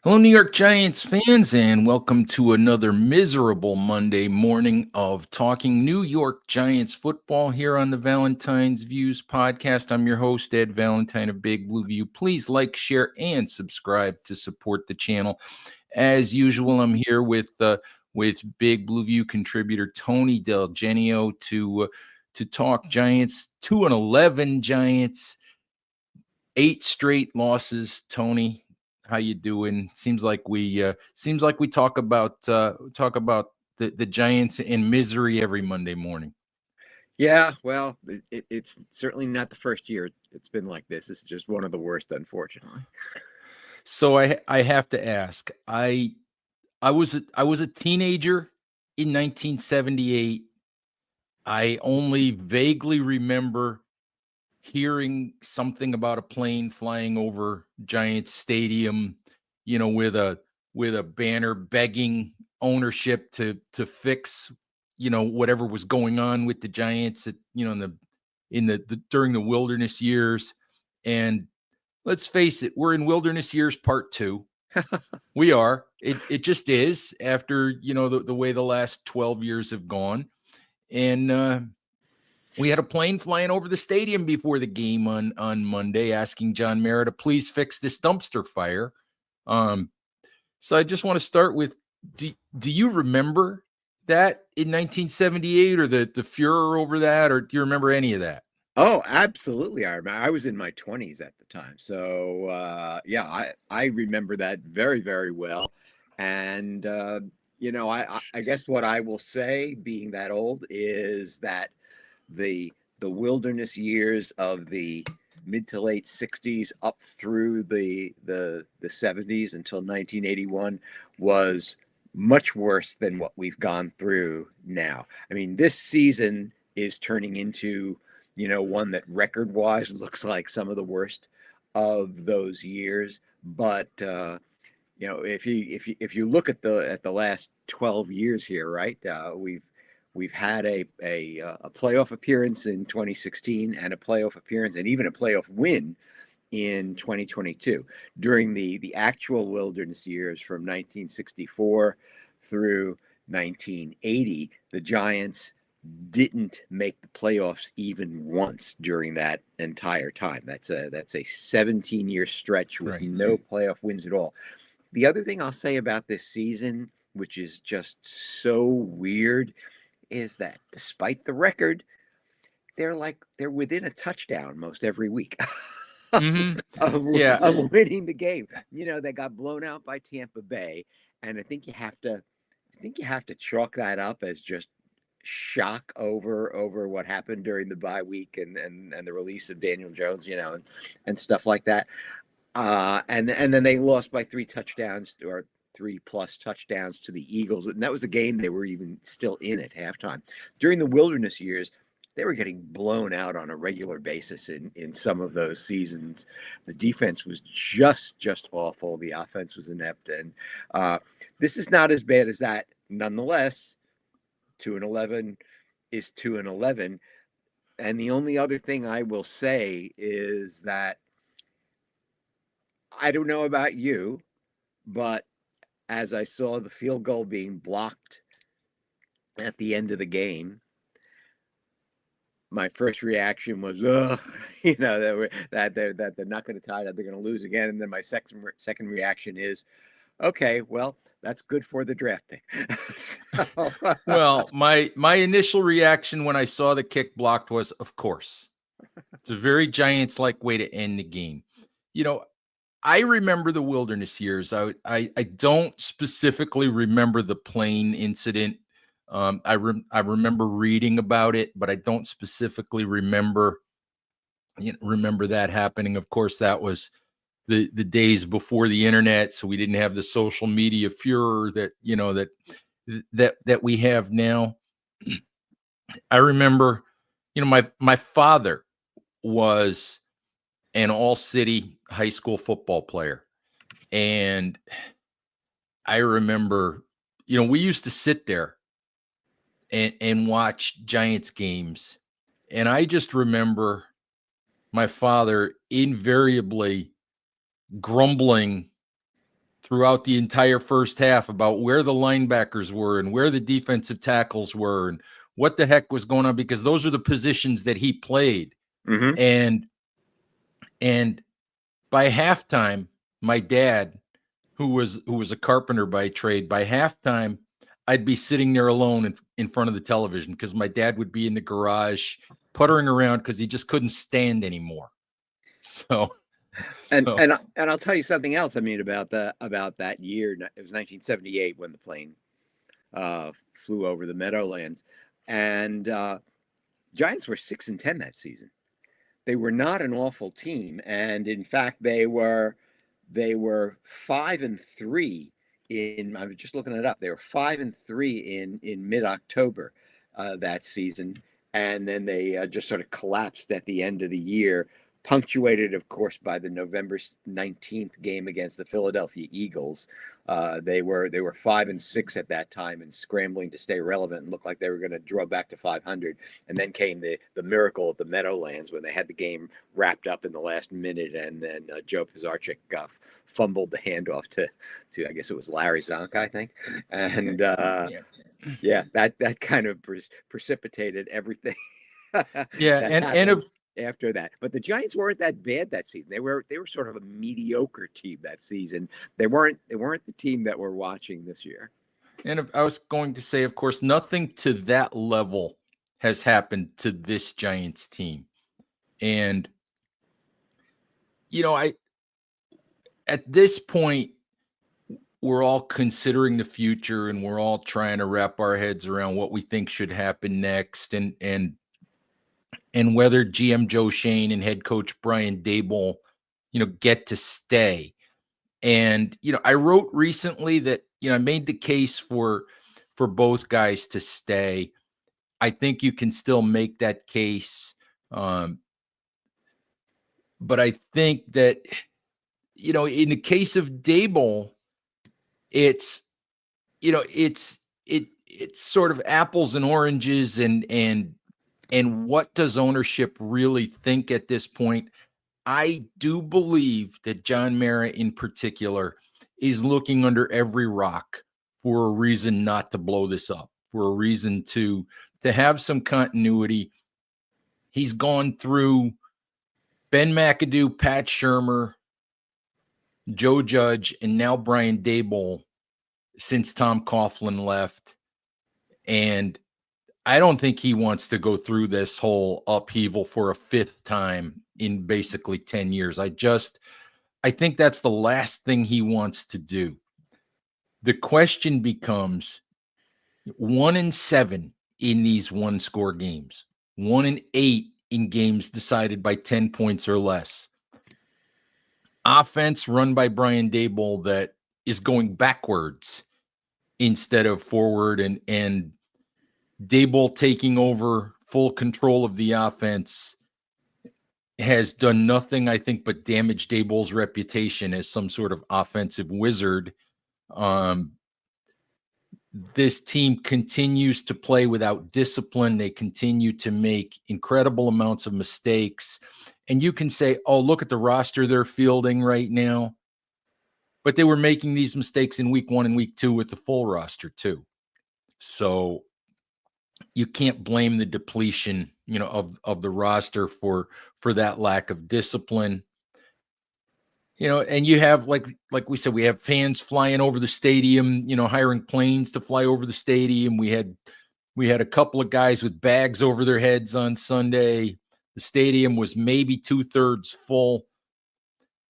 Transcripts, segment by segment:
Hello, New York Giants fans, and welcome to another miserable Monday morning of talking New York Giants football here on the Valentine's Views podcast. I'm your host, Ed Valentine of Big Blue View. Please like, share, and subscribe to support the channel. As usual, I'm here with Big Blue View contributor Tony DelGenio to talk Giants. 2-11 Giants, 8 straight losses. Tony, how you doing? Seems like we talk about the Giants in misery every Monday morning. Yeah, well, it's certainly not the first year it's been like this. This is just one of the worst, unfortunately. So I have to ask. I was a teenager in 1978. I only vaguely remember hearing something about a plane flying over Giants Stadium, with a banner begging ownership to fix, whatever was going on with the Giants at, in the during the wilderness years. And let's face it, we're in wilderness years part 2. We are. It just is after, the way the last 12 years have gone. And we had a plane flying over the stadium before the game on Monday, asking John Mara to please fix this dumpster fire. Um, so I just want to start with: Do you remember that in 1978, or the furor over that, or do you remember any of that? Oh, absolutely. I remember. I was in my 20s at the time. So, yeah, I remember that very, very well. And, I guess what I will say, being that old, is that the wilderness years of the mid to late 60s up through the 70s until 1981 was much worse than what we've gone through now. I mean, this season is turning into, one that record wise looks like some of the worst of those years. But if you look at the last 12 years here, right? We've had a playoff appearance in 2016 and a playoff appearance and even a playoff win in 2022. During the actual wilderness years from 1964 through 1980, the Giants didn't make the playoffs even once during that entire time. That's a 17-year stretch with Right. no playoff wins at all. The other thing I'll say about this season, which is just so weird, is that despite the record, they're within a touchdown most every week Mm-hmm. of, Yeah. of winning the game. They got blown out by Tampa Bay, and I think you have to chalk that up as just shock over what happened during the bye week and the release of Daniel Jones, and stuff like that. And then they lost by 3 touchdowns or 3+ touchdowns to the Eagles, and that was a game they were even still in at halftime. During the wilderness years, they were getting blown out on a regular basis in some of those seasons. The defense was just awful. The offense was inept, and uh, this is not as bad as that. Nonetheless, 2-11 is 2-11, and the only other thing I will say is that I don't know about you, but as I saw the field goal being blocked at the end of the game, my first reaction was, ugh, that they're not going to tie, that they're going to lose again. And then my second reaction is, okay, well, that's good for the draft pick. So, Well, my initial reaction when I saw the kick blocked was, of course. It's a very Giants-like way to end the game. You know, I remember the wilderness years. I don't specifically remember the plane incident. I remember reading about it, but I don't specifically remember that happening. Of course, that was the days before the internet, so we didn't have the social media furor that we have now. I remember, my father was an all city high school football player. And I remember, we used to sit there and watch Giants games. And I just remember my father invariably grumbling throughout the entire first half about where the linebackers were and where the defensive tackles were and what the heck was going on, because those are the positions that he played. Mm-hmm. And by halftime, my dad, who was a carpenter by trade, by halftime, I'd be sitting there alone in front of the television because my dad would be in the garage puttering around because he just couldn't stand anymore. So And I'll tell you something else. I mean, about that year. It was 1978 when the plane flew over the Meadowlands, and Giants were 6-10 that season. They were not an awful team, and in fact, they were 5-3 in. I was just looking it up. They were 5-3 in mid-October that season, and then they just sort of collapsed at the end of the year, punctuated, of course, by the November 19th game against the Philadelphia Eagles. They were 5-6 at that time and scrambling to stay relevant and looked like they were going to draw back to 500. And then came the miracle of the Meadowlands when they had the game wrapped up in the last minute, and then Joe Pisarcik fumbled the handoff to I guess it was Larry Zonk, I think, and yeah, that kind of precipitated everything. After that, but the Giants weren't that bad that season. They were sort of a mediocre team that season. They weren't the team that we're watching this year. And I was going to say, of course, nothing to that level has happened to this Giants team. And at this point, we're all considering the future and we're all trying to wrap our heads around what we think should happen next, and whether GM Joe Shane and head coach Brian Daboll, get to stay. And, I wrote recently that, I made the case for both guys to stay. I think you can still make that case. But I think that, in the case of Daboll, it's sort of apples and oranges, and what does ownership really think at this point? I do believe that John Mara in particular is looking under every rock for a reason not to blow this up, for a reason to have some continuity. He's gone through Ben McAdoo, Pat Shurmur, Joe Judge, and now Brian Daboll since Tom Coughlin left. And I don't think he wants to go through this whole upheaval for a fifth time in basically 10 years. I think that's the last thing he wants to do. The question becomes 1-7 in these one-score games, 1-8 in games decided by 10 points or less. Offense run by Brian Daboll that is going backwards instead of forward, and Daboll taking over full control of the offense has done nothing, I think, but damage Daboll's reputation as some sort of offensive wizard. This team continues to play without discipline. They continue to make incredible amounts of mistakes. And you can say, oh, look at the roster they're fielding right now. But they were making these mistakes in week 1 and week 2 with the full roster too. So you can't blame the depletion, of the roster for that lack of discipline. And you have, like we said, we have fans flying over the stadium, hiring planes to fly over the stadium. We had a couple of guys with bags over their heads on Sunday. The stadium was maybe 2/3 full.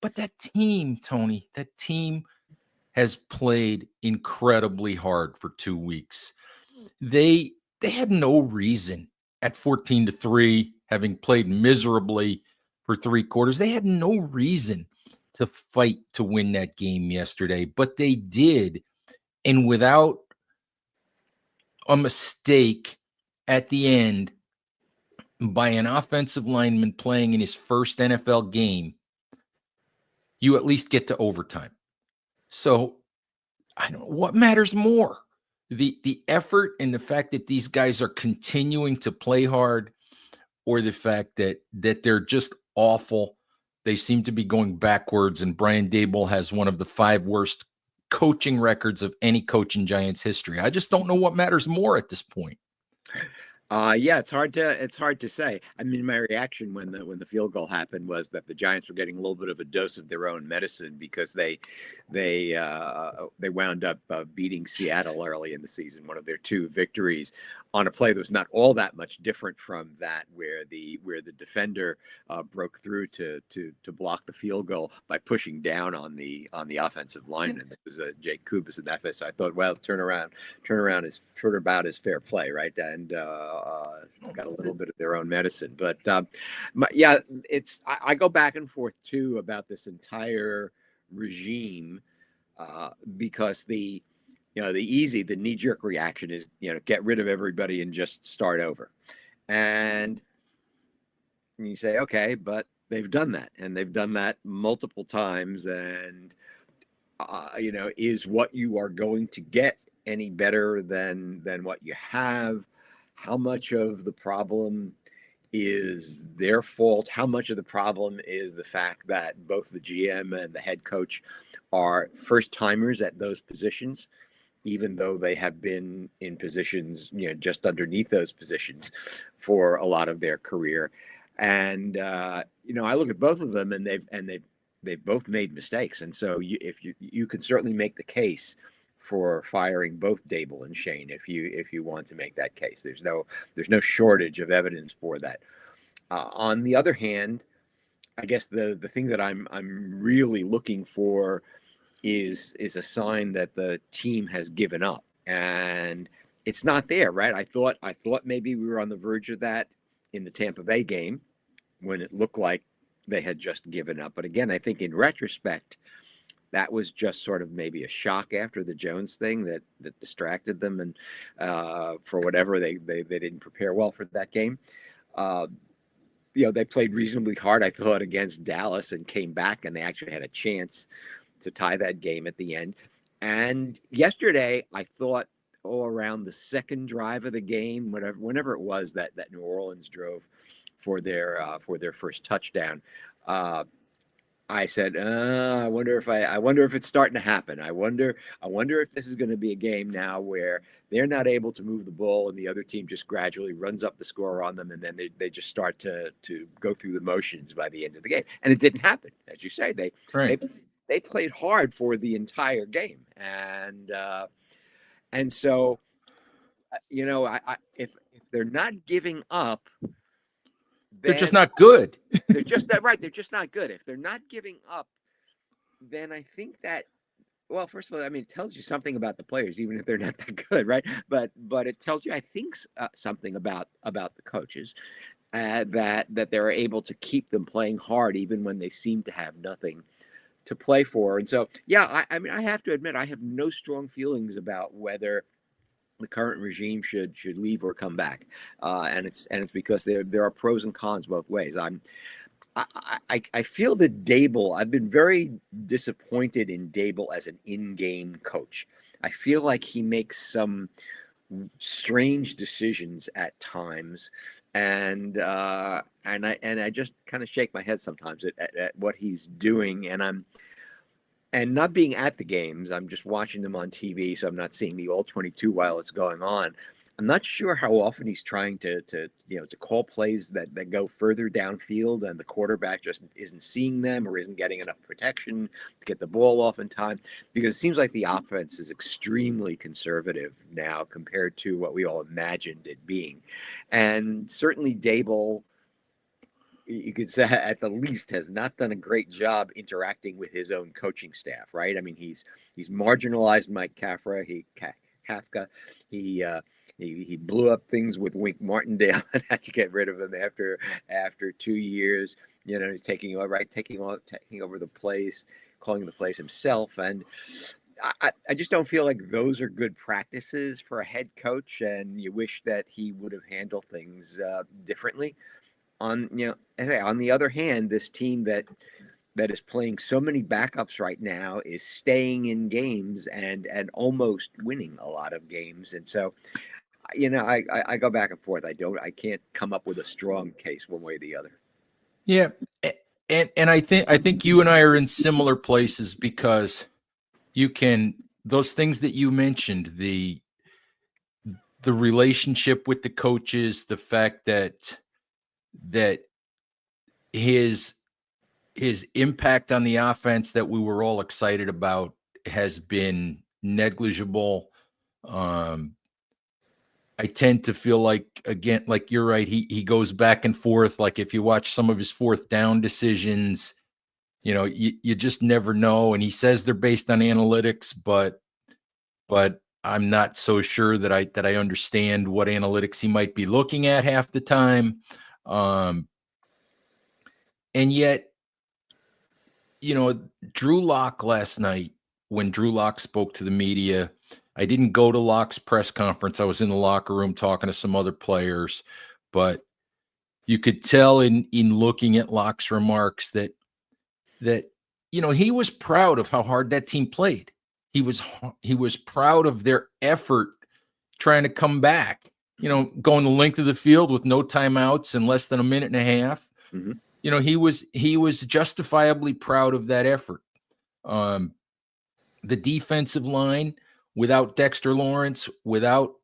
But that team, Tony, has played incredibly hard for 2 weeks. They had no reason at 14-3, having played miserably for 3 quarters. They had no reason to fight to win that game yesterday, but they did. And without a mistake at the end by an offensive lineman playing in his first NFL game, you at least get to overtime. So I don't know what matters more. The effort and the fact that these guys are continuing to play hard, or the fact that they're just awful. They seem to be going backwards, and Brian Daboll has one of the 5 worst coaching records of any coach in Giants history. I just don't know what matters more at this point. Yeah, it's hard to say. I mean, my reaction when the field goal happened was that the Giants were getting a little bit of a dose of their own medicine because they wound up beating Seattle early in the season, one of their two victories, on a play that was not all that much different from that, where the defender broke through to block the field goal by pushing down on the offensive lineman. It was Jake Kubas in that face. So I thought, well, turnaround is about as fair play, right? And got a little bit of their own medicine, but yeah, I go back and forth too about this entire regime because the knee-jerk reaction is, get rid of everybody and just start over. And you say, okay, but they've done that, and they've done that multiple times. And, is what you are going to get any better than what you have? How much of the problem is their fault? How much of the problem is the fact that both the GM and the head coach are first timers at those positions, even though they have been in positions, just underneath those positions for a lot of their career? And I look at both of them, and they've both made mistakes. And so you can certainly make the case for firing both Daboll and Shane if you want to make that case. There's no shortage of evidence for that. On the other hand, I guess the thing that I'm really looking for is a sign that the team has given up, and it's not there, right? I thought maybe we were on the verge of that in the Tampa Bay game when it looked like they had just given up. But again, I think in retrospect, that was just sort of maybe a shock after the Jones thing that distracted them, and for whatever they didn't prepare well for that game. They played reasonably hard, I thought, against Dallas, and came back, and they actually had a chance to tie that game at the end. And yesterday, I thought, around the second drive of the game, whenever it was that New Orleans drove for their first touchdown, I said, I wonder if it's starting to happen. I wonder if this is going to be a game now where they're not able to move the ball, and the other team just gradually runs up the score on them, and then they just start to go through the motions by the end of the game. And it didn't happen, as you say. They played hard for the entire game, and so if they're not giving up, they're just not good. They're just that right. They're just not good. If they're not giving up, then I think that, well, first of all, I mean, it tells you something about the players, even if they're not that good, right? But it tells you, I think, something about the coaches, that they're able to keep them playing hard even when they seem to have nothing to play for. And so, yeah, I mean, I have to admit, I have no strong feelings about whether the current regime should leave or come back, and it's because there are pros and cons both ways. I feel that Daboll, I've been very disappointed in Daboll as an in-game coach. I feel like he makes some strange decisions at times, and I just kind of shake my head sometimes at what he's doing, and not being at the games. I'm just watching them on TV, so I'm not seeing the all 22 while it's going on. I'm not sure how often he's trying to call plays that go further downfield, and the quarterback just isn't seeing them or isn't getting enough protection to get the ball off in time, because it seems like the offense is extremely conservative now compared to what we all imagined it being. And certainly Daboll, you could say, at the least, has not done a great job interacting with his own coaching staff, right? I mean, he's marginalized Mike Kafka. He blew up things with Wink Martindale and had to get rid of him after 2 years. He's taking over the place, calling the plays himself, and I just don't feel like those are good practices for a head coach. And you wish that he would have handled things differently. On the other hand, this team that is playing so many backups right now is staying in games and almost winning a lot of games. And so, I go back and forth. I can't come up with a strong case one way or the other. Yeah. And I think you and I are in similar places, because you can, those things that you mentioned, the relationship with the coaches, the fact that his impact on the offense that we were all excited about has been negligible. I tend to feel like, again, like you're right, he goes back and forth. Like if you watch some of his fourth down decisions, you just never know. And he says they're based on analytics, but I'm not so sure that I understand what analytics he might be looking at half the time. And yet, Drew Lock last night, when Drew Lock spoke to the media, I didn't go to Lock's press conference. I was in the locker room talking to some other players, but you could tell in looking at Lock's remarks that he was proud of how hard that team played. He was proud of their effort trying to come back. Going the length of the field with no timeouts and less than a minute and a half. Mm-hmm. He was justifiably proud of that effort. The defensive line, without Dexter Lawrence, without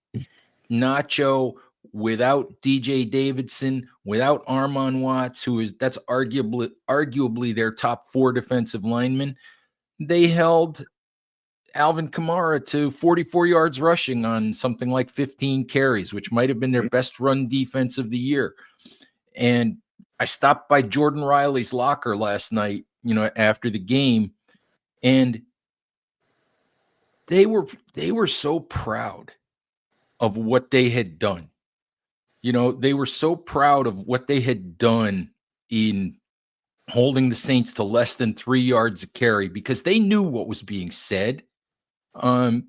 Nacho, without DJ Davidson, without Armon Watts, that's arguably their top 4 defensive linemen, they held Alvin Kamara to 44 yards rushing on something like 15 carries, which might have been their best run defense of the year. And I stopped by Jordan Riley's locker last night, after the game, and they were so proud of what they had done. They were so proud of what they had done in holding the Saints to less than 3 yards a carry, because they knew what was being said. And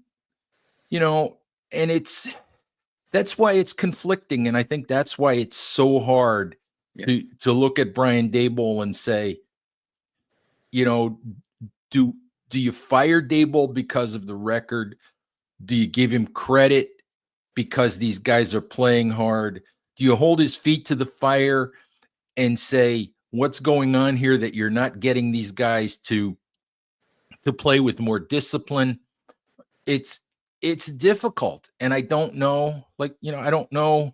that's why it's conflicting. And I think that's why it's so hard to look at Brian Daboll and say, do you fire Daboll because of the record? Do you give him credit because these guys are playing hard? Do you hold his feet to the fire and say, what's going on here that you're not getting these guys to play with more discipline? It's difficult. And I don't know, I don't know.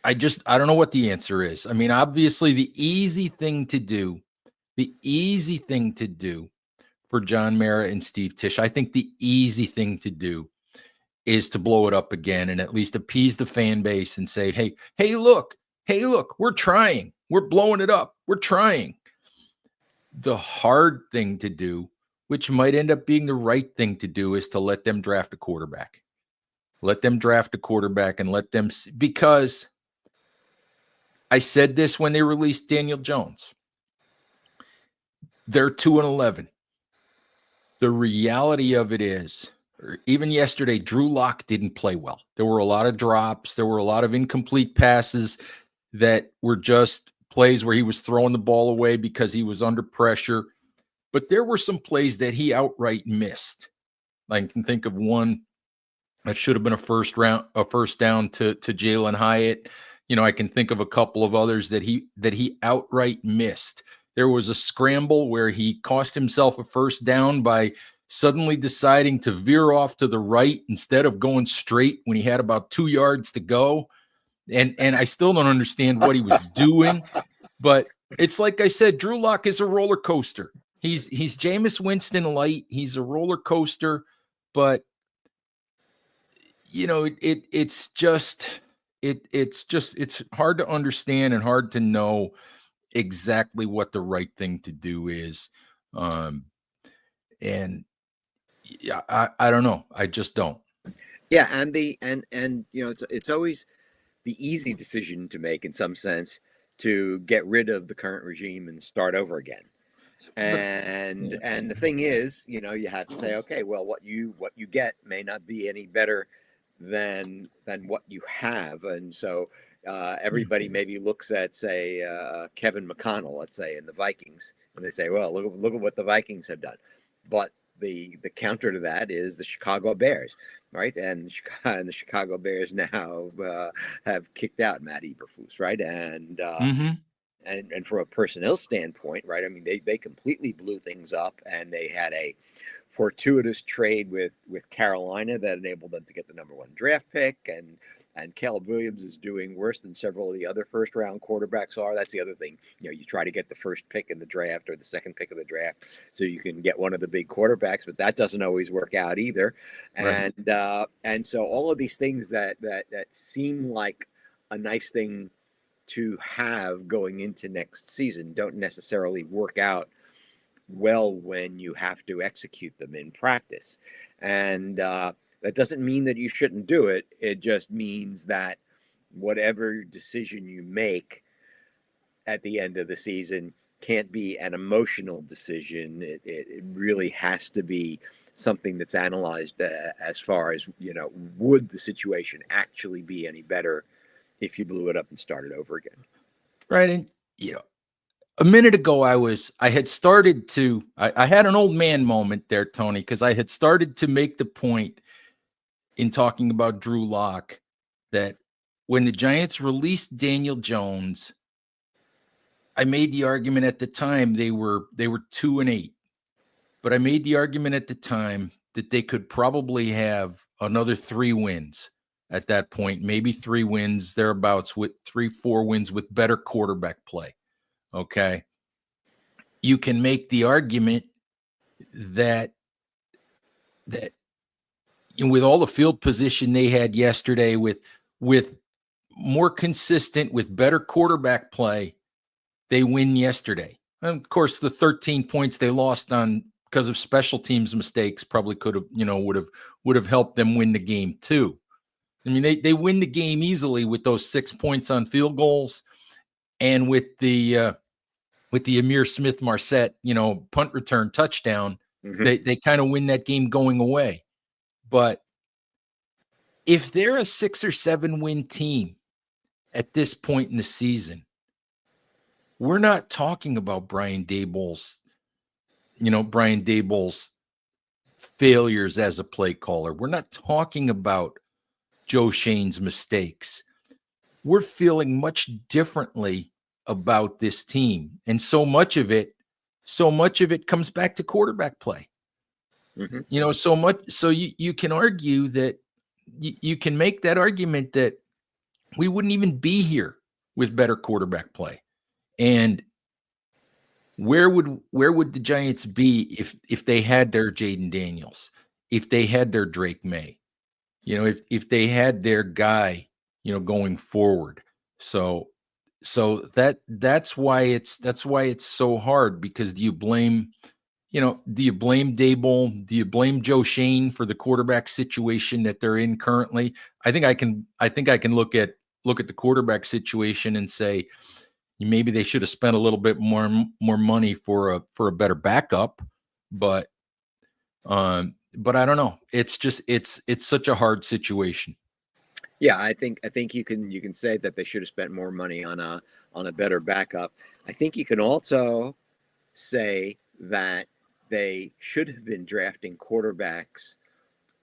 I don't know what the answer is. I mean, obviously the easy thing to do for John Mara and Steve Tisch, I think the easy thing to do is to blow it up again and at least appease the fan base and say, hey, look, we're trying. We're blowing it up. We're trying. The hard thing to do, which might end up being the right thing to do, is to let them draft a quarterback. Let them draft a quarterback and let them see, because I said this when they released Daniel Jones. They're 2-11. The reality of it is, even yesterday, Drew Lock didn't play well. There were a lot of drops. There were a lot of incomplete passes that were just plays where he was throwing the ball away because he was under pressure. But there were some plays that he outright missed. I can think of one that should have been a first down to Jalen Hyatt. I can think of a couple of others that he outright missed. There was a scramble where he cost himself a first down by suddenly deciding to veer off to the right instead of going straight when he had about 2 yards to go. And I still don't understand what he was doing, but it's like I said, Drew Lock is a roller coaster. He's Jameis Winston light. He's a roller coaster, but it's hard to understand and hard to know exactly what the right thing to do is. And yeah, I don't know. I just don't. Yeah. And it's always the easy decision to make in some sense to get rid of the current regime and start over again. And the thing is, you have to say, okay, well, what you get may not be any better than what you have. And so everybody maybe looks at, say, Kevin McConnell, let's say, in the Vikings, and they say, well, look at what the Vikings have done. But the counter to that is the Chicago Bears, right? And the Chicago Bears now have kicked out Matt Eberflus, right? And and from a personnel standpoint, right? I mean, they completely blew things up, and they had a fortuitous trade with Carolina that enabled them to get the #1 draft pick, and Caleb Williams is doing worse than several of the other first round quarterbacks are. That's the other thing. You try to get the first pick in the draft or the second pick of the draft so you can get one of the big quarterbacks, but that doesn't always work out either. Right. And so all of these things that seem like a nice thing to have going into next season don't necessarily work out well when you have to execute them in practice. And that doesn't mean that you shouldn't do it. It just means that whatever decision you make at the end of the season can't be an emotional decision. It really has to be something that's analyzed as far as, would the situation actually be any better if you blew it up and started over again? Right. And, a minute ago, I had started to, I had an old man moment there, Tony, because I had started to make the point in talking about Drew Lock that when the Giants released Daniel Jones, I made the argument at the time they were 2-8, but I made the argument at the time that they could probably have another 3 wins at that point, maybe 3 wins thereabouts, with 3-4 wins with better quarterback play. Okay. You can make the argument that with all the field position they had yesterday, with more consistent, with better quarterback play, they win yesterday. And of course, the 13 points they lost on because of special teams mistakes probably could have, would have helped them win the game too. I mean, they win the game easily with those 6 points on field goals, and with the Amir Smith-Marset, punt return touchdown, Mm-hmm. they kind of win that game going away. But if they're a 6 or 7 win team at this point in the season, we're not talking about Brian Daboll's failures as a play caller. We're not talking about Joe Shane's mistakes. We're feeling much differently about this team. And so much of it comes back to quarterback play. Mm-hmm. So you can argue that you can make that argument that we wouldn't even be here with better quarterback play. And where would the Giants be if they had their Jaden Daniels, if they had their Drake May, if they had their guy, going forward. So that's why it's so hard, because do you blame Daboll? Do you blame Joe Shane for the quarterback situation that they're in currently? I think I can look at the quarterback situation and say maybe they should have spent a little bit more money for a better backup, but I don't know. It's just it's such a hard situation. Yeah, I think you can say that they should have spent more money on a better backup. I think you can also say that they should have been drafting quarterbacks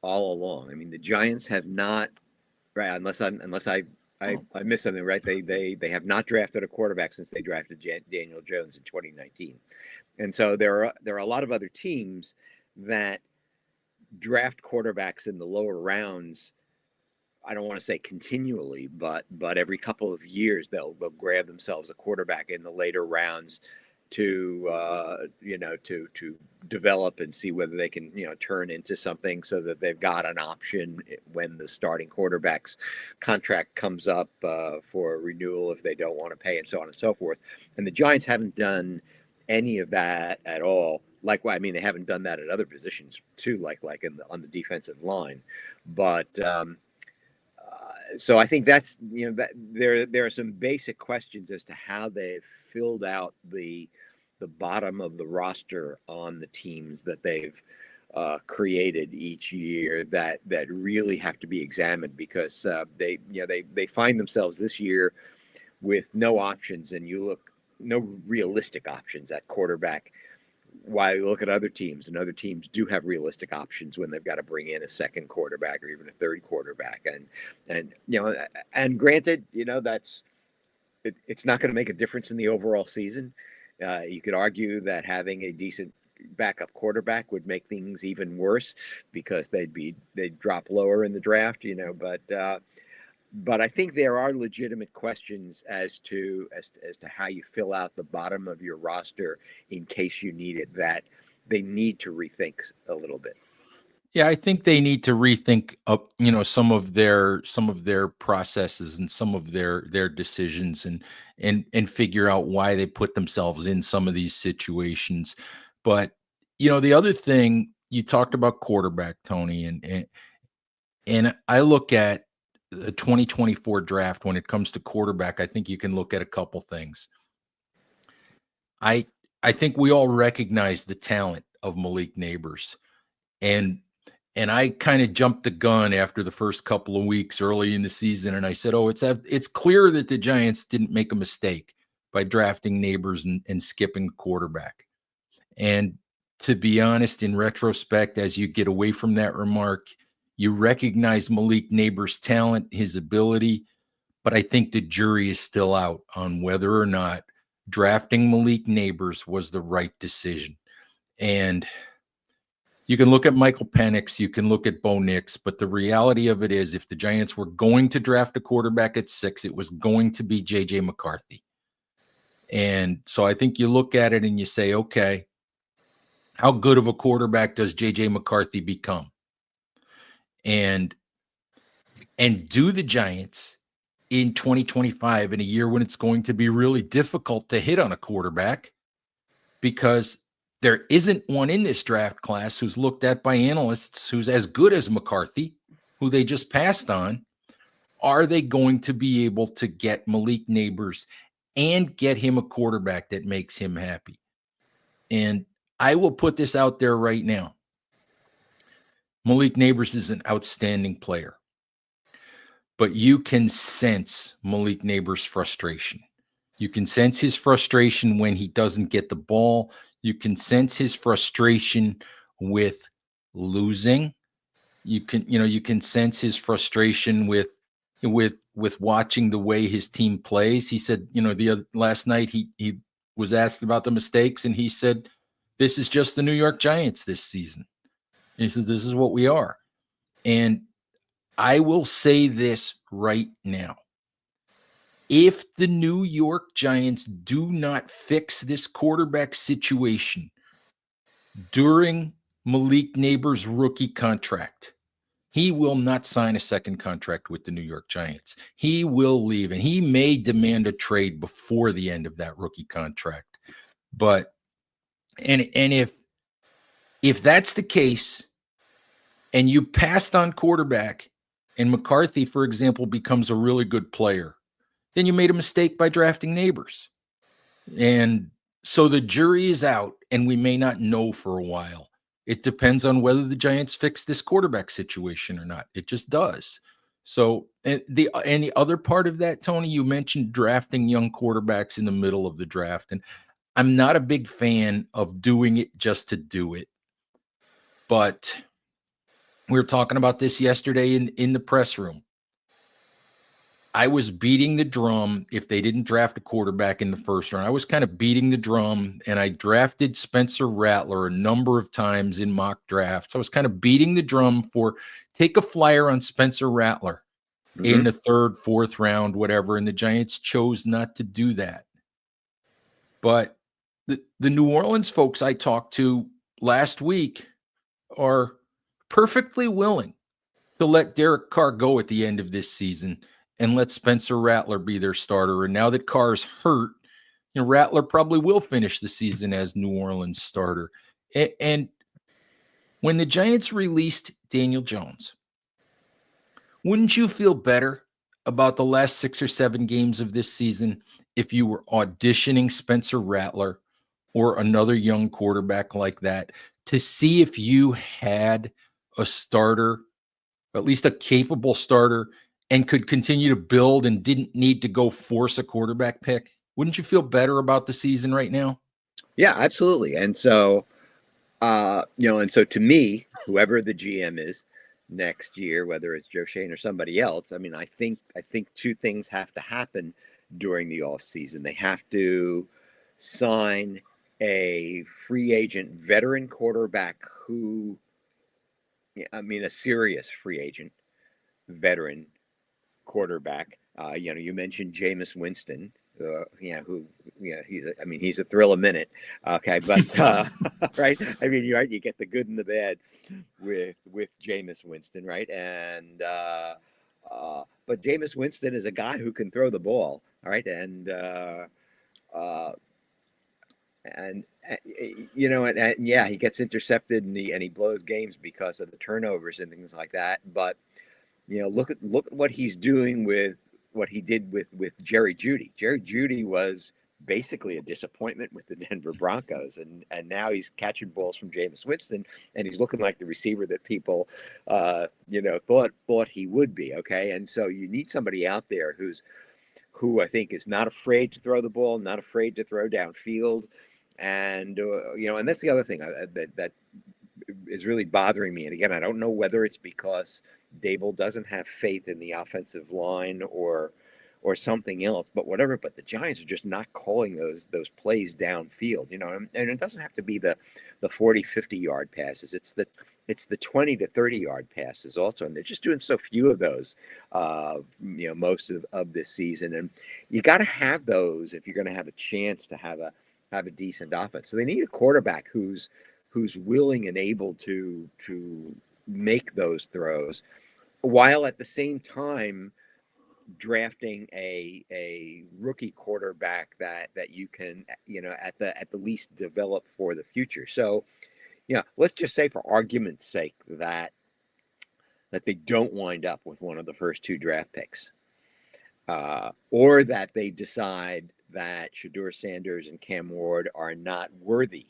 all along. I mean, the Giants have not, right? Unless I missed something, right? They have not drafted a quarterback since they drafted Daniel Jones in 2019, and so there are a lot of other teams that draft quarterbacks in the lower rounds. I don't want to say continually, but every couple of years they'll grab themselves a quarterback in the later rounds to to develop and see whether they can turn into something, so that they've got an option when the starting quarterback's contract comes up for renewal if they don't want to pay, and so on and so forth. And the Giants haven't done any of that at all. I mean, they haven't done that at other positions too, like on the defensive line, but. So I think that's that there are some basic questions as to how they've filled out the bottom of the roster on the teams that they've created each year that really have to be examined, because they find themselves this year with no options, and no realistic options at quarterback. While you look at other teams, and other teams do have realistic options when they've got to bring in a second quarterback or even a third quarterback, and granted, that's it's not going to make a difference in the overall season. You could argue that having a decent backup quarterback would make things even worse because they'd drop lower in the draft, but I think there are legitimate questions as to how you fill out the bottom of your roster in case you need it, that they need to rethink a little bit. Yeah, I think they need to rethink up, some of their processes and some of their decisions, and figure out why they put themselves in some of these situations. But the other thing you talked about quarterback, Tony, and I look at the 2024 draft when it comes to quarterback. I think you can look at a couple things. I I think we all recognize the talent of Malik Neighbors, and I kind of jumped the gun after the first couple of weeks early in the season, and I said, "Oh, it's clear that the Giants didn't make a mistake by drafting Neighbors and skipping quarterback." And to be honest, in retrospect, as you get away from that remark, you recognize Malik Neighbors' talent, his ability, but I think the jury is still out on whether or not drafting Malik Neighbors was the right decision. And you can look at Michael Penix, you can look at Bo Nix, but the reality of it is, if the Giants were going to draft a quarterback at 6, it was going to be J.J. McCarthy. And so I think you look at it and you say, okay, how good of a quarterback does J.J. McCarthy become? And do the Giants in 2025, in a year when it's going to be really difficult to hit on a quarterback, because there isn't one in this draft class who's looked at by analysts who's as good as McCarthy, who they just passed on. Are they going to be able to get Malik Neighbors and get him a quarterback that makes him happy? And I will put this out there right now. Malik Neighbors is an outstanding player, but you can sense Malik Neighbors' frustration. You can sense his frustration when he doesn't get the ball. You can sense his frustration with losing. You can sense his frustration with watching the way his team plays. He said, last night he was asked about the mistakes, and he said, "This is just the New York Giants this season." And he says, "This is what we are." And I will say this right now. If the New York Giants do not fix this quarterback situation during Malik Neighbors' rookie contract, he will not sign a second contract with the New York Giants. He will leave, and he may demand a trade before the end of that rookie contract. But and if that's the case, and you passed on quarterback, and McCarthy, for example, becomes a really good player, then you made a mistake by drafting Neighbors. And so the jury is out, and we may not know for a while. It depends on whether the Giants fix this quarterback situation or not. It just does. So, and the other part of that, Tony, you mentioned drafting young quarterbacks in the middle of the draft, and I'm not a big fan of doing it just to do it. But we were talking about this yesterday in the press room. I was beating the drum if they didn't draft a quarterback in the first round. I was kind of beating the drum, and I drafted Spencer Rattler a number of times in mock drafts. I was kind of beating the drum for take a flyer on Spencer Rattler in the third, fourth round, whatever, and the Giants chose not to do that. But the New Orleans folks I talked to last week are perfectly willing to let Derek Carr go at the end of this season and let Spencer Rattler be their starter. And now that Carr's hurt, Rattler probably will finish the season as New Orleans starter. And when the Giants released Daniel Jones, wouldn't you feel better about the last 6 or 7 games of this season if you were auditioning Spencer Rattler or another young quarterback like that to see if you had a starter, at least a capable starter, and could continue to build and didn't need to go force a quarterback pick? Wouldn't you feel better about the season right now? Yeah, absolutely. And so, to me, whoever the GM is next year, whether it's Joe Shane or somebody else, I mean, I think two things have to happen during the offseason. They have to sign a free agent veteran quarterback who, I mean, a serious free agent veteran quarterback. You mentioned Jameis Winston. Who, he's a thrill a minute. Okay, but right. I mean, you're right. You get the good and the bad with Jameis Winston, right? And but Jameis Winston is a guy who can throw the ball, all right, uh, and yeah, he gets intercepted and he blows games because of the turnovers and things like that. But look at what he's doing with what he did with Jerry Jeudy. Jerry Jeudy was basically a disappointment with the Denver Broncos, and now he's catching balls from Jameis Winston, and he's looking like the receiver that people, thought he would be. Okay, and so you need somebody out there who I think is not afraid to throw the ball, not afraid to throw downfield, and and that's the other thing that is really bothering me. And again, I don't know whether it's because Daboll doesn't have faith in the offensive line or something else, but whatever. But the Giants are just not calling those plays downfield, and it doesn't have to be the 40, 50-yard passes. It's the 20 to 30-yard passes also, and they're just doing so few of those, most of this season. And you got to have those if you're going to have a chance to have a decent offense. So they need a quarterback who's willing and able to make those throws, while at the same time drafting a rookie quarterback that you can at the least develop for the future. So let's just say for argument's sake that they don't wind up with one of the first two draft picks, or that they decide that Shedeur Sanders and Cam Ward are not worthy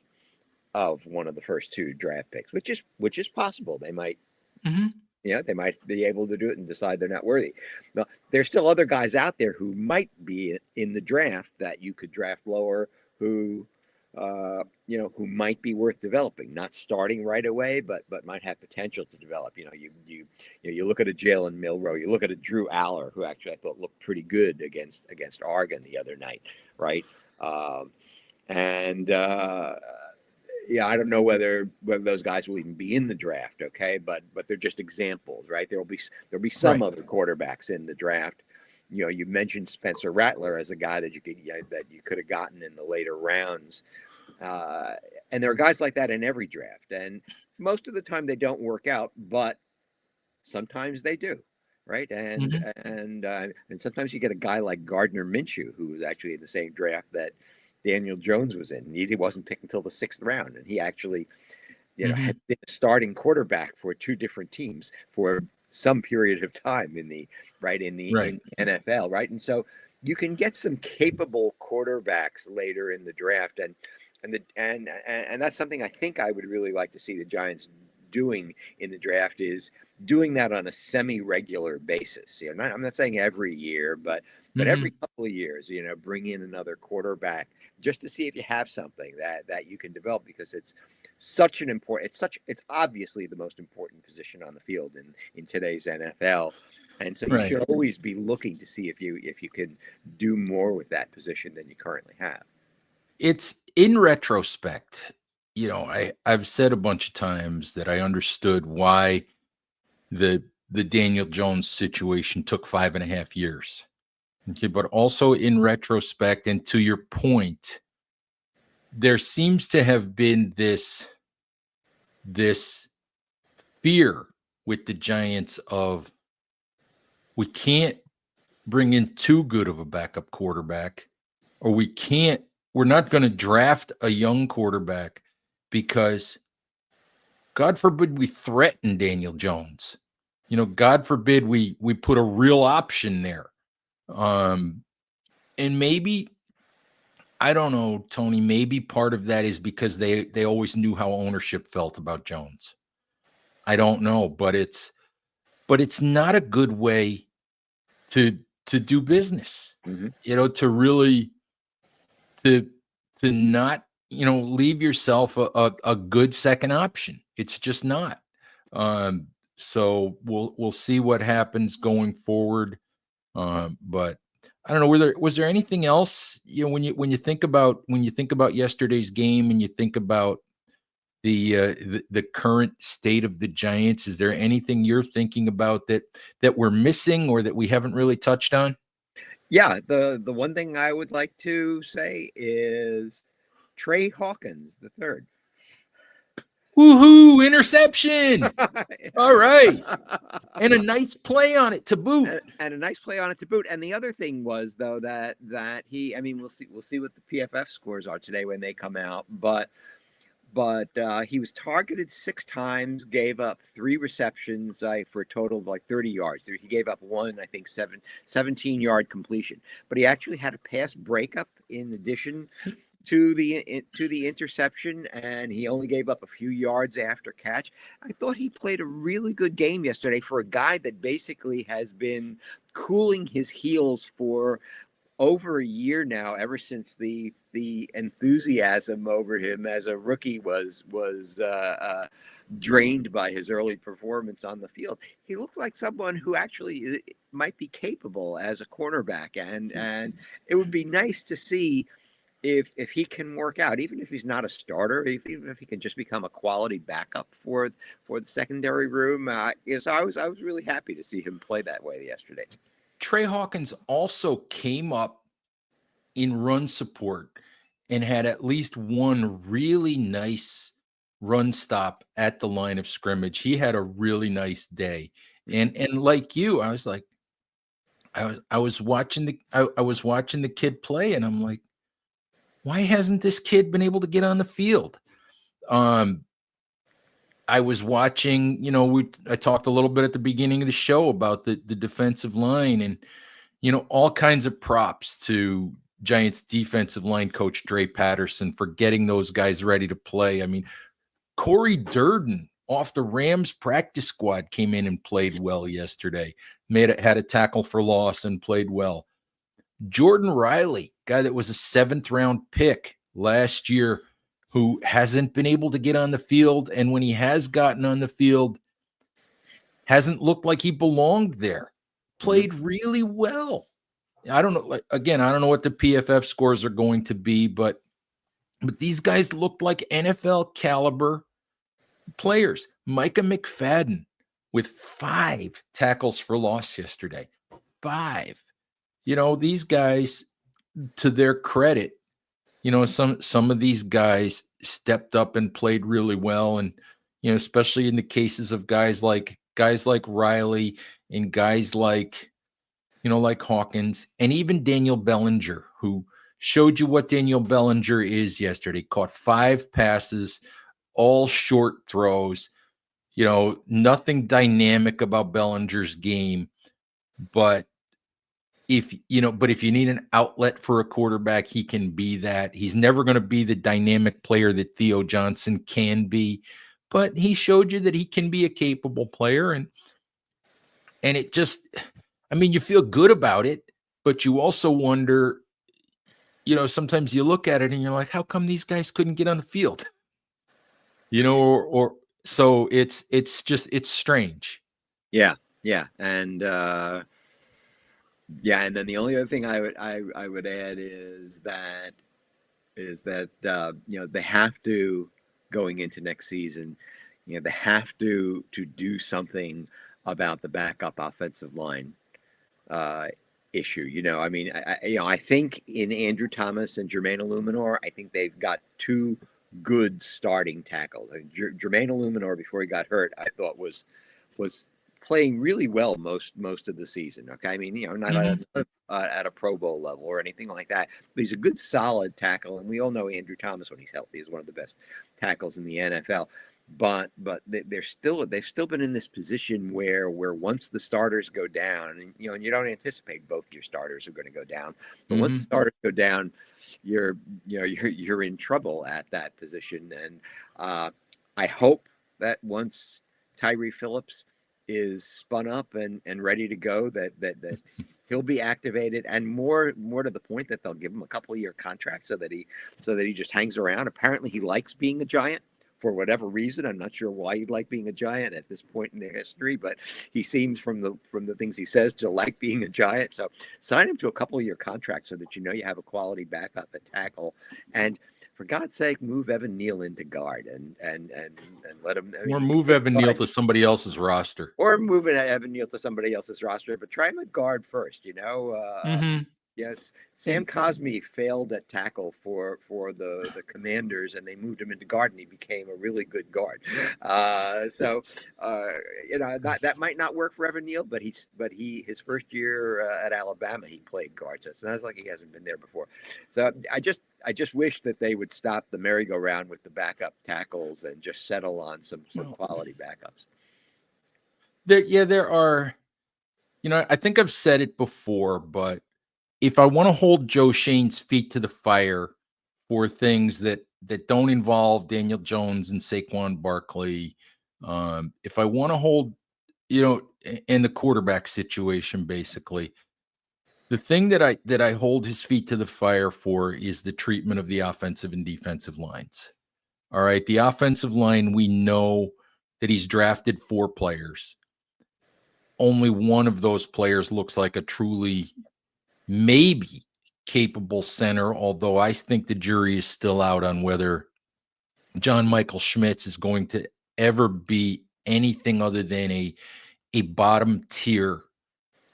of one of the first two draft picks, which is possible. They might, they might be able to do it and decide they're not worthy. Now, there's still other guys out there who might be in the draft that you could draft lower, who might be worth developing, not starting right away, but might have potential to develop. You look at a Jalen Milroe, you look at a Drew Aller, who actually I thought looked pretty good against Oregon the other night, right? I don't know whether those guys will even be in the draft, okay? But they're just examples, right? There'll be some other quarterbacks in the draft. You mentioned Spencer Rattler as a guy that you could have gotten in the later rounds, and there are guys like that in every draft. And most of the time they don't work out, but sometimes they do, right? And sometimes you get a guy like Gardner Minshew, who was actually in the same draft that Daniel Jones was in. He wasn't picked until the 6th round, and he actually, had been a starting quarterback for two different teams for some period of time in the NFL, right? And so you can get some capable quarterbacks later in the draft, and that's something I think I would really like to see the Giants doing in the draft, is doing that on a semi-regular basis. I'm not saying every year, but every couple of years, bring in another quarterback just to see if you have something that you can develop, because it's such an important, it's obviously the most important position on the field in today's NFL. And so you should always be looking to see if you can do more with that position than you currently have. It's in retrospect, I've said a bunch of times that I understood why the Daniel Jones situation took 5.5 years. Okay, but also in retrospect, and to your point, there seems to have been this fear with the Giants of, we can't bring in too good of a backup quarterback, or we're not going to draft a young quarterback because God forbid we threaten Daniel Jones. God forbid we put a real option there. And maybe, I don't know, Tony, maybe part of that is because they always knew how ownership felt about Jones. I don't know, but it's not a good way to do business. To really to not, leave yourself a good second option. It's just not. So we'll see what happens going forward. But I don't know. Was there anything else, when you think about yesterday's game and you think about the current state of the Giants, is there anything you're thinking about that we're missing or that we haven't really touched on? Yeah, the one thing I would like to say is Trey Hawkins the third. Woohoo! Interception. All right, and a nice play on it to boot. And a nice play on it to boot. And the other thing was though that he, I mean, we'll see what the PFF scores are today when they come out, but he was targeted 6 times, gave up 3 receptions for a total of like 30 yards. He gave up one, I think, 17-yard completion. But he actually had a pass breakup in addition to the interception, and he only gave up a few yards after catch. I thought he played a really good game yesterday for a guy that basically has been cooling his heels for over a year now, ever since the enthusiasm over him as a rookie was drained by his early performance on the field. He looked like someone who actually might be capable as a cornerback, and it would be nice to see if he can work out, even if he's not a starter, even if he can just become a quality backup for the secondary room. So I was really happy to see him play that way yesterday. Trey Hawkins also came up in run support and had at least one really nice run stop at the line of scrimmage. He had a really nice day. And like you, I was like, I was watching the kid play, and I'm like, why hasn't this kid been able to get on the field? I was watching, I talked a little bit at the beginning of the show about the defensive line, and all kinds of props to Giants defensive line coach Dre Patterson for getting those guys ready to play. I mean, Corey Durden off the Rams practice squad came in and played well yesterday. Had a tackle for loss and played well. Jordan Riley, guy that was a 7th-round pick last year, who hasn't been able to get on the field, and when he has gotten on the field, hasn't looked like he belonged there. Played really well. I don't know. I don't know what the PFF scores are going to be, but these guys looked like NFL caliber players. Micah McFadden with 5 tackles for loss yesterday. 5. These guys, to their credit, some of these guys stepped up and played really well, and especially in the cases of guys like Riley and guys like Hawkins, and even Daniel Bellinger, who showed you what Daniel Bellinger is yesterday. Caught 5 passes, all short throws. Nothing dynamic about Bellinger's game, but if you need an outlet for a quarterback, he can be that. He's never going to be the dynamic player that Theo Johnson can be, but he showed you that he can be a capable player, and it just, I mean, you feel good about it, but you also wonder, sometimes you look at it and you're like, how come these guys couldn't get on the field? Or so it's strange. Yeah. And and then the only other thing I would add is that they have to, going into next season, they have to do something about the backup offensive line issue. I mean, I think in Andrew Thomas and Jermaine Illuminor, I think they've got 2 good starting tackles. Jermaine Illuminor, before he got hurt, I thought was playing really well most of the season. Okay, I mean, not at a Pro Bowl level or anything like that, but he's a good solid tackle, and we all know Andrew Thomas, when he's healthy, is one of the best tackles in the NFL. But they've still been in this position where once the starters go down, and you don't anticipate both your starters are going to go down, but once the starters go down, you're in trouble at that position. And I hope that once Tyree Phillips is spun up and ready to go, that he'll be activated, and more to the point, that they'll give him a couple-year contract so that he just hangs around. Apparently he likes being a Giant for whatever reason. I'm not sure why he'd like being a Giant at this point in their history, but he seems from the things he says to like being a Giant. So sign him to a couple of year contract so that you have a quality backup at tackle, and for God's sake, move Evan Neal into guard and let him. I Or mean, move Evan Neal to somebody else's roster. or moving Evan Neal to somebody else's roster, but try him at guard first. Mm-hmm. Yes, Sam And Cosmi failed at tackle for the Commanders, and they moved him into guard, and he became a really good guard. That might not work for Evan Neal, but his first year at Alabama, he played guard, so it's not like he hasn't been there before. So I just wish that they would stop the merry-go-round with the backup tackles and just settle on some quality backups. there are, I think I've said it before, but if I want to hold Joe Shane's feet to the fire for things that don't involve Daniel Jones and Saquon Barkley, if I want to hold, in the quarterback situation, basically, the thing that I hold his feet to the fire for is the treatment of the offensive and defensive lines. All right, the offensive line, we know that he's drafted 4 players. Only one of those players looks like a truly maybe capable center, although I think the jury is still out on whether John Michael Schmitz is going to ever be anything other than a bottom tier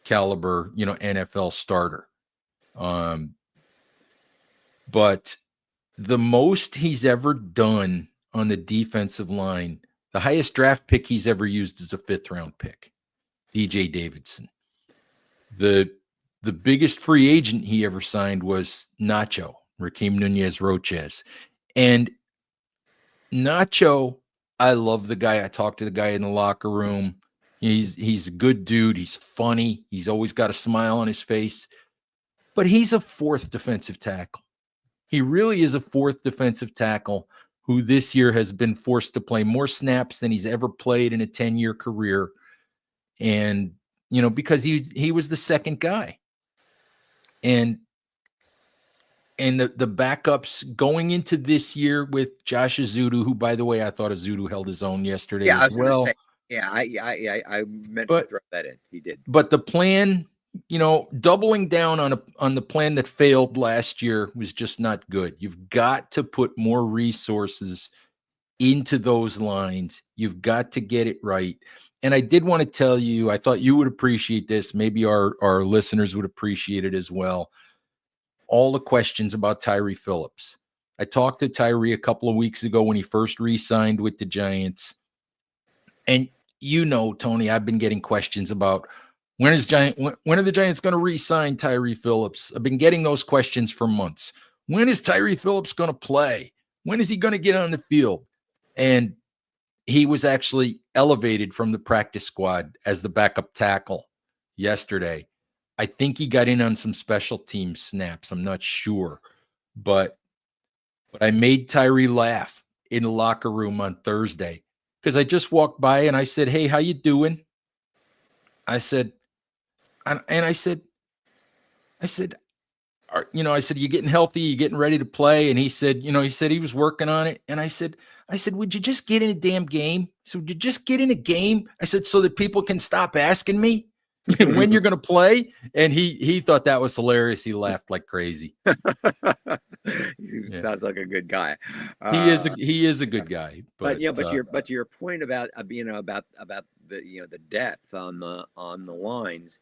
caliber, NFL starter. But the most he's ever done on the defensive line, the highest draft pick he's ever used is a 5th round pick, DJ Davidson. The biggest free agent he ever signed was Nacho, Raheem Nunez-Roches. And Nacho, I love the guy. I talked to the guy in the locker room. He's a good dude. He's funny. He's always got a smile on his face. But he's a 4th defensive tackle. He really is a 4th defensive tackle who this year has been forced to play more snaps than he's ever played in a 10-year career. And, because he was the second guy. And the backups going into this year with Josh Azudu, who, by the way, I thought Azudu held his own yesterday as well. Say, I meant to throw that in. He did. But the plan, doubling down on the plan that failed last year was just not good. You've got to put more resources into those lines. You've got to get it right. And I did want to tell you, I thought you would appreciate this. Maybe our listeners would appreciate it as well. All the questions about Tyree Phillips. I talked to Tyree a couple of weeks ago when he first re-signed with the Giants. And Tony, I've been getting questions about when are the Giants going to re-sign Tyree Phillips? I've been getting those questions for months. When is Tyree Phillips going to play? When is he going to get on the field? And he was actually elevated from the practice squad as the backup tackle yesterday. I think he got in on some special team snaps. I'm not sure. But I made Tyree laugh in the locker room on Thursday because I just walked by and I said, "Hey, how you doing?" I said, "You getting healthy? You getting ready to play?" And he said, he was working on it. And I said, "Would you just get in a damn game?" So would you just get in a game? I said, so that people can stop asking me when you're going to play. And he thought that was hilarious. He laughed like crazy. He sounds like a good guy. He is a good guy. But to your point about about the depth on the lines.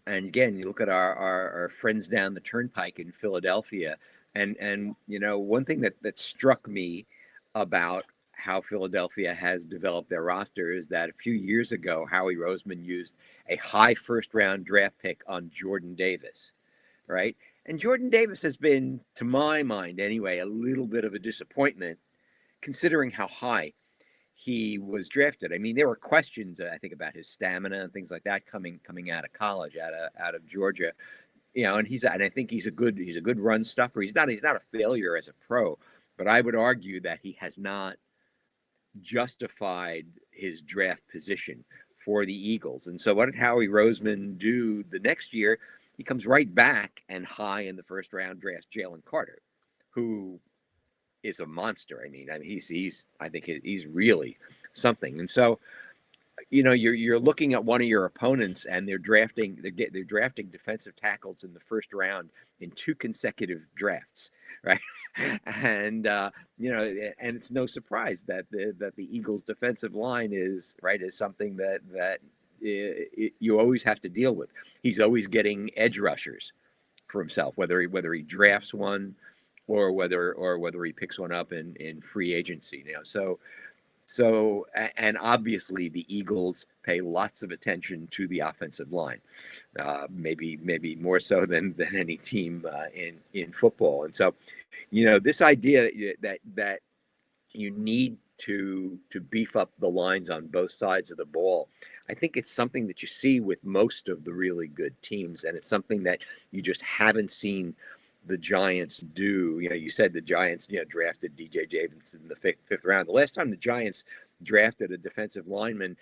And again, you look at our friends down the turnpike in Philadelphia, and one thing that struck me about how Philadelphia has developed their roster is that a few years ago, Howie Roseman used a high 1st round draft pick on Jordan Davis, right? And Jordan Davis has been, to my mind anyway, a little bit of a disappointment considering how high he was drafted. I mean, there were questions, I think, about his stamina and things like that coming out of college, out of Georgia, and I think he's a good run stuffer. He's not a failure as a pro, but I would argue that he has not justified his draft position for the Eagles. And so what did Howie Roseman do the next year? He comes right back and high in the 1st round drafts Jalen Carter, who is a monster. I mean, he's I think he's really something. And so, you know, you're looking at one of your opponents, and they're drafting defensive tackles in the first round in 2 consecutive drafts, right? And you know, and it's no surprise that the Eagles' defensive line is something that you always have to deal with. He's always getting edge rushers for himself, whether he drafts one or whether he picks one up in free agency. You know, and obviously the Eagles pay lots of attention to the offensive line, maybe more so than any team in football. And so, you know, this idea that you need to beef up the lines on both sides of the ball, I think it's something that you see with most of the really good teams, and it's something that you just haven't seen the Giants do. You know, you said the Giants, you know, drafted DJ Davidson in the fifth round. The last time the Giants drafted a defensive lineman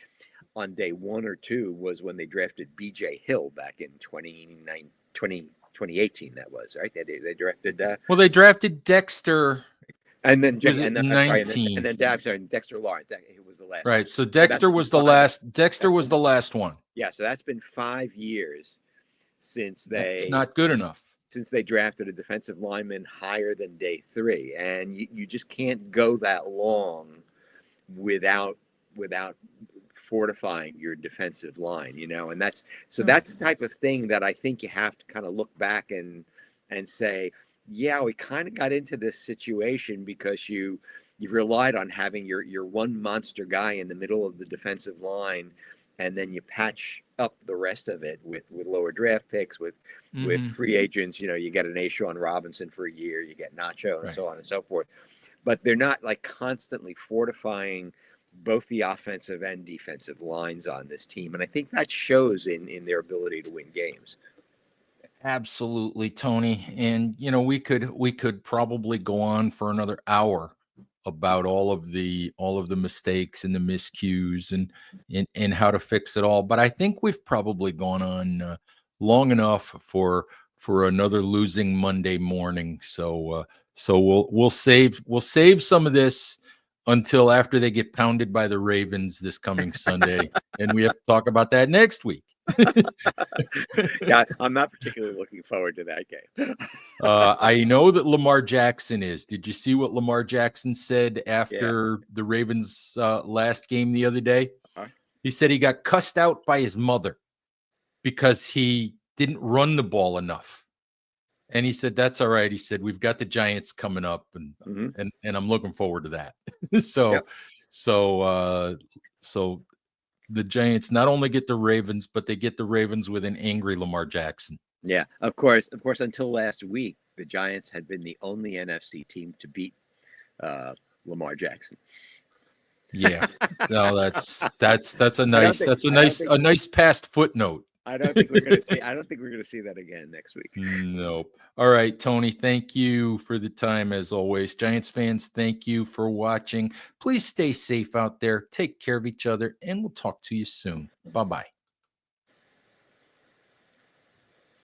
on day 1 or 2 was when they drafted BJ Hill back in 2018. That was right. They drafted. Well, they drafted Dexter. And then, Was it 19? I'm sorry, Dexter Lawrence. It was the last. Right. One. So Dexter was the last. Dexter was the last one. Yeah. So that's been 5 years since they. It's not good enough. Since they drafted a defensive lineman higher than day 3, and you just can't go that long without fortifying your defensive line, you know. And that's the type of thing that I think you have to kind of look back and say, yeah, we kind of got into this situation because you relied on having your one monster guy in the middle of the defensive line, and then you patch up the rest of it with lower draft picks, with free agents. You know, you get an Ashawn Robinson for a year, you get Nacho, and so on and so forth. But they're not like constantly fortifying both the offensive and defensive lines on this team, and I think that shows in their ability to win games. Absolutely, Tony. And you know, we could probably go on for another hour about all of the mistakes and the miscues and how to fix it all. But I think we've probably gone on long enough for another losing Monday morning. So we'll save some of this until after they get pounded by the Ravens this coming Sunday, and we have to talk about that next week. Yeah, I'm not particularly looking forward to that game. I know that Lamar Jackson is. Did you see what Lamar Jackson said after the Ravens' last game the other day? He said he got cussed out by his mother because he didn't run the ball enough. And he said, that's all right. He said, we've got the Giants coming up, and I'm looking forward to that. So the Giants not only get the Ravens, but they get the Ravens with an angry Lamar Jackson. Yeah, of course, until last week, the Giants had been the only NFC team to beat Lamar Jackson. Yeah, no, that's a nice past footnote. I don't think we're going to see that again next week. Nope. All right, Tony, thank you for the time as always. Giants fans, thank you for watching. Please stay safe out there. Take care of each other, and we'll talk to you soon. Bye-bye.